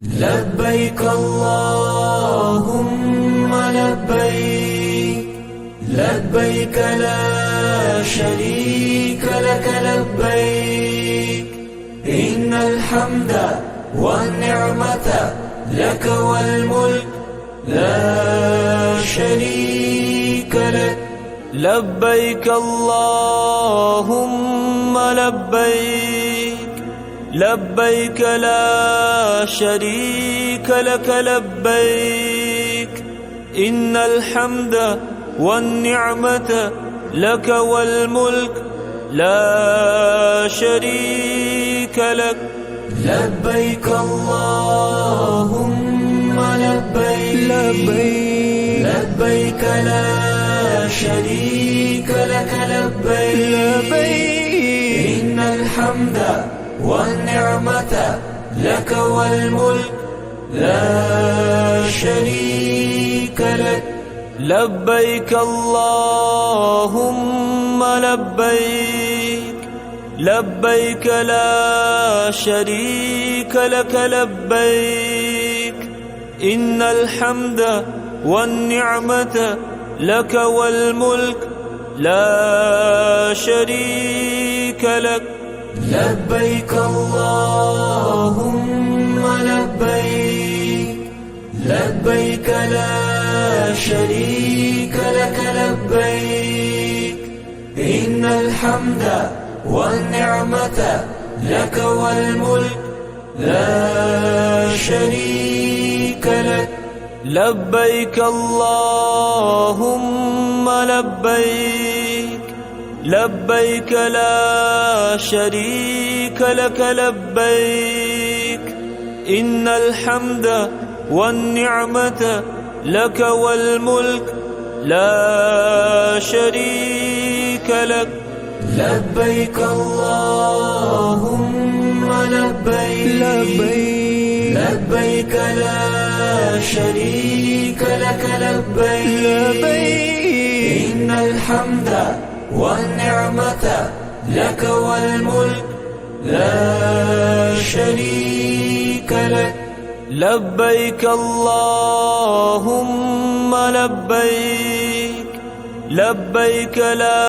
لبيك اللهم لبيك، لبيك لا شريك لك لبيك، إن الحمد والنعمة لك والملك لا شريك لك. لبيك اللهم لبيك، لبيك لا شريك لك لبيك، إن الحمد والنعمة لك والملك لا شريك لك. لبيك اللهم لبيك، لبيك لبيك لا شريك لك لبيك، إن الحمد والنعمة لك والملك لا شريك لك. لبيك اللهم لبيك، لبيك لا شريك لك لبيك، إن الحمد والنعمة لك والملك لا شريك لك. لبيك اللهم لبيك، لبيك لا شريك لك لبيك، إن الحمد والنعمة لك والملك لا شريك لك. لبيك اللهم لبيك، لبيك لا شريك لك لبيك، إن الحمد والنعمة لك والملك لا شريك لك. لبيك اللهم لبيك، لبيك لبيك لا شريك لك لبيك، إن الحمد والنعمة لك والملك لا شريك لك. لبيك اللهم لبيك، لبيك لا